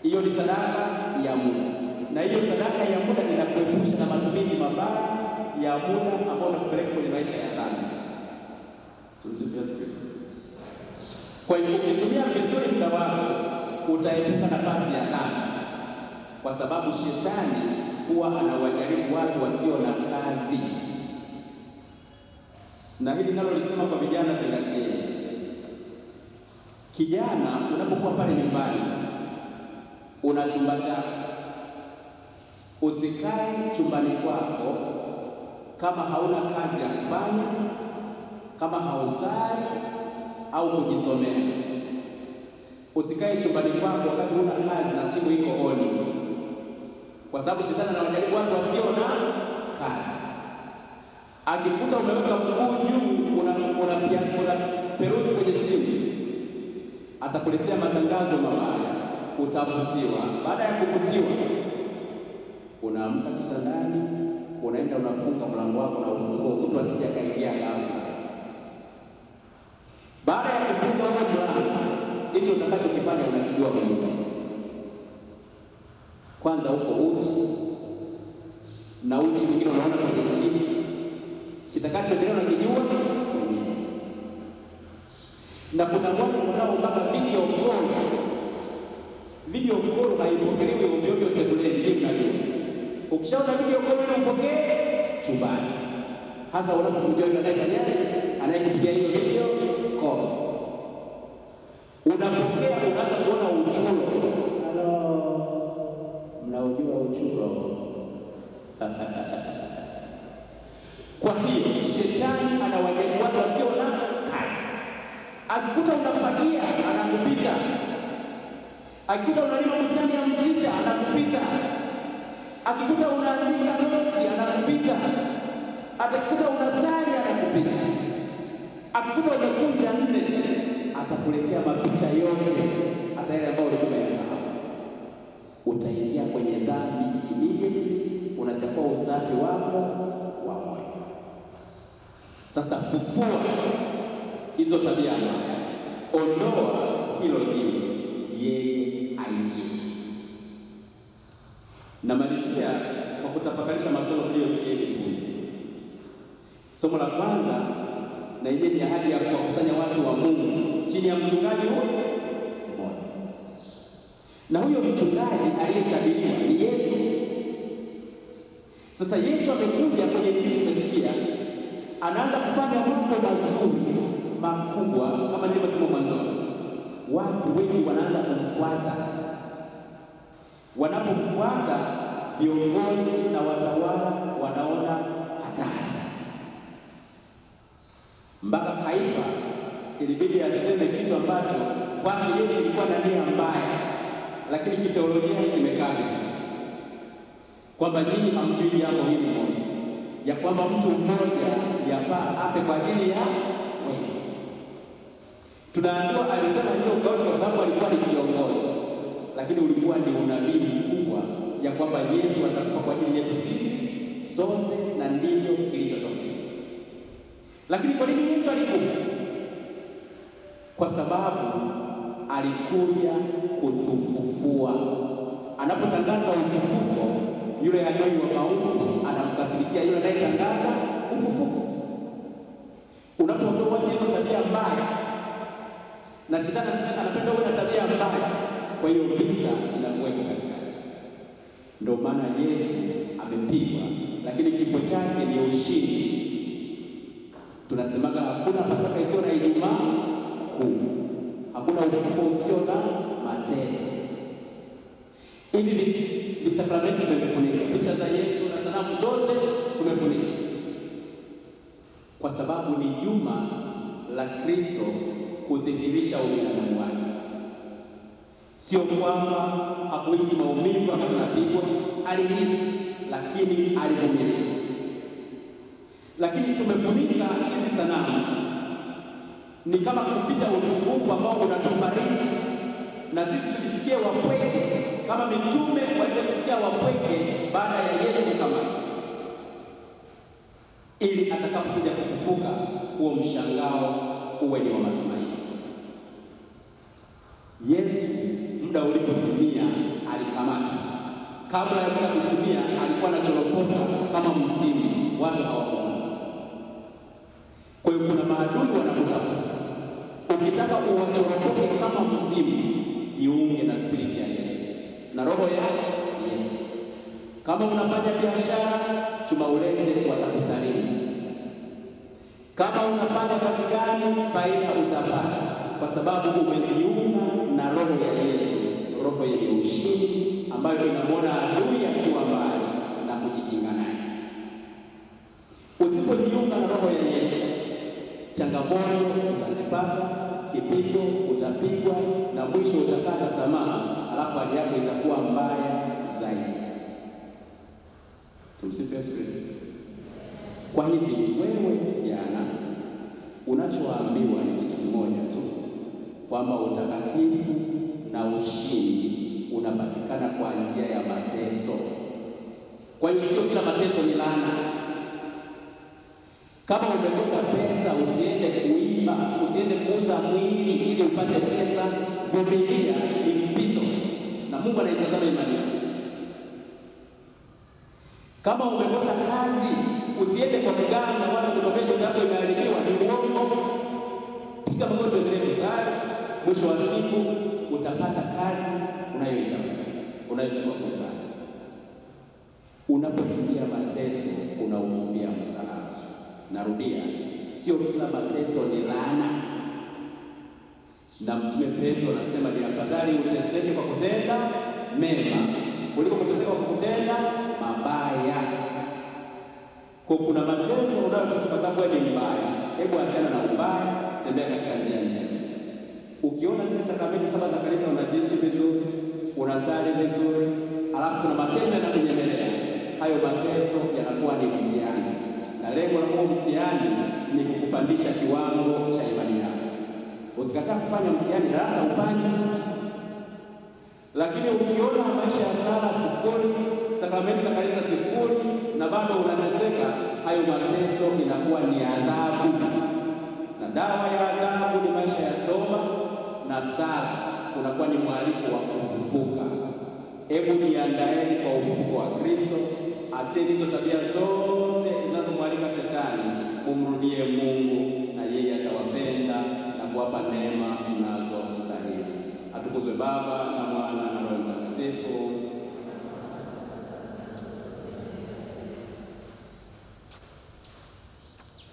Hiyo ni sadaka ya muda, na hiyo sadaka ya muda inakuepusha na matumizi mabaya ya muda ambao unakupeleka kwenye maisha ya dhambi. Tumsifu Yesu Kristo. Kwa hiyo ukitumia vizuri muda wako utaepuka nafasi ya dhambi, kwa sababu shetani huwa anawajaribu watu wasio na kazi. Na hili nalo lisema kwa vijana, zingatieni. Kijana, unapokuwa pale nyumbani una chumba chako, usikae chumbani kwako kama hauna kazi ya kufanya, kama hausali au kujisomea. Usikae chumbani kwako wakati huna kazi na simu iko oni, kwa sababu shetani anawajaribu watu wasio na kazi. Akikuta umeweka mguu juu una peruzi kwenye simu, atakuletea matangazo mabaya, utavutiwa. Baada ya kuvutiwa, unaamka kitandani, unaenda unafunga mlango wako na ufunguo, mtu asije akaingia ghafla. Baada ya kufunga huo mlango, hicho utakachokifanya unakijua mwenyewe. Kwanza uko uchi, na uchi mwingine unaona kwenye simu, kitakachoendelea unakijua mwenyewe. Na kuna watu wanaopaka video call. Video call haipokelewi ovyo ovyo sebuleni, ndio mnajua. Ukishaona video call ile upokee chumbani. Hasa unapokujua yule anayekupigia hiyo video call. Unapokea, unaanza kuona uchuro. Halo, mnaojua uchuro. Kwa hiyo shetani anawajaribu watu wasio na kazi. Akikuta unafagia anakupita, akikuta unalima bustani ya mchicha anakupita, akikuta unaandika nosi anakupita, akikuta unasali anakupita, akikuta umekunja nne atakuletea mapicha yote, hata yale ambayo ulikuwa umeyasahau. Utaingia kwenye dhambi immediately, unachafua usafi wako wa moyo. Sasa fufua hizo tabia mbaya, ondoa hilo jiwe, yeye aingie. Namalizia kwa kutafakarisha masomo tuliyosikia hivi. Somo la kwanza, na ile ni ahadi ya kuwakusanya watu wa Mungu chini ya mchungaji mmoja. Na huyo mchungaji aliyetabiriwa ni Yesu. Sasa Yesu amekuja kwenye Injili, tumesikia anaanza kufanya mambo mazuri makubwa, kama nilivyosema mwanzo. Watu wengi wanaanza kumfuata. Wanapomfuata, viongozi na watawala wanaona hatari. Mpaka Kaifa ilibidi aseme kitu ambacho kwake yeye ilikuwa na nia mbaya, lakini kiteolojia kimekaa vizuri, kwamba nyinyi hamjui jambo hili moja, ya kwamba mtu mmoja yafaa afe kwa ajili ya wengi. Tunaambiwa alisema hiyo kauli kwa sababu alikuwa ni kiongozi, lakini ulikuwa ni unabii mkubwa ya kwamba Yesu atakufa kwa ajili yetu sisi sote, na ndivyo kilichotokea. Lakini kwa nini Yesu alikufa? Kwa sababu alikuja kutufufua. Anapotangaza ufufuko, yule adui wa mauti anamkasirikia yule anayetangaza ufufuko. Unapokuwa hizo tabia mbaya, na shetani anapenda uwe na tabia mbaya, kwa hiyo vita inakuwepo katikati. Ndio maana Yesu amepigwa, lakini kifo chake ni ushindi. Tunasemaga hakuna Pasaka isiyo na Ijumaa Kuu, hakuna ufufuko usio na mateso. Hivi visakramenti tumefunika, picha za Yesu na sanamu zote tumefunika, kwa sababu ni juma la Kristo kudhihirisha ubinadamu wake. Sio kwamba hakuhisi maumivu wakati anapigwa, alihisi, lakini alivumilia. Lakini tumefunika hizi sanamu ni kama kuficha utukufu ambao unatufariji, na sisi tujisikie wapweke kama mitume walivyojisikia wapweke baada ya Yesu kukamatwa, ili atakapokuja kufufuka huo mshangao uwe ni wa matumaini. Yesu muda ulipotimia alikamatwa. Kabla ya muda kutimia alikuwa anachoropoka kama msimu, watu hawaona. Kwa hiyo kuna maadui wanakutafuta. Ukitaka uwachoropoke kama msimu, jiunge na spiriti ya Yesu na roho ya Yesu. Kama unafanya biashara, chuma ulete, watakusalimu. Kama unafanya kazi gani, faida utapata, kwa sababu umejiunga na roho ya Yesu, roho yenye ushindi ambayo inamwona adui akiwa mbali na kujikinga naye. Usipojiunga na roho ya Yesu, changamoto utazipata, kipigo utapigwa, na mwisho utakata tamaa, alafu hali yako itakuwa mbaya zaidi. Tumsifu Yesu Kristo. Kwa hivi wewe kijana, unachoambiwa ni kitu kimoja tu, kwamba utakatifu na ushindi unapatikana kwa njia ya mateso. Kwa hiyo sio kila mateso ni laana. Kama umekosa pesa, usiende kuiba, usiende kuuza mwili ili upate pesa. Vumilia, ni mpito na Mungu anaitazama imani yako. Kama umekosa kazi, usiende kwa mganga wala kutoka nyota yako imeharibiwa, ni uongo. Piga magoti, endelee kusali, mwisho wa siku utapata kazi unayoitaka kufanya. Unapokimbia mateso, unaukimbia msalaba. Narudia, sio kila mateso ni laana. Na Mtume Petro anasema ni afadhali uteseke kwa kutenda mema kuliko kuteseka kwa kutenda mabaya. Kwa kuna mateso unayotoka kwa sababu wewe ni mbaya, hebu achana na ubaya, tembea katika njia njema. Ukiona zile sakramenti 7 za kanisa unaziishi vizuri, unasali vizuri, alafu kuna mateso yanakunyemelea, hayo mateso yanakuwa ni mtihani. Na lengo la huo mtihani ni kukupandisha kiwango cha imani yako. Ukikataa kufanya mtihani, darasa upande. Lakini ukiona maisha ya sala sifuri, sakramenti za kanisa sifuri, na bado unateseka, hayo mateso inakuwa ni adhabu. Na dawa ya adhabu ni maisha ya toba, na sala unakuwa ni mwaliko wa kufufuka. Hebu jiandaeni kwa ufufuko wa Kristo. Acheni hizo tabia zote zinazomwalika shetani, umrudie Mungu na yeye atawapenda na kuwapa neema mnazostahili. Atukuzwe Baba na Mwana na Roho Mtakatifu.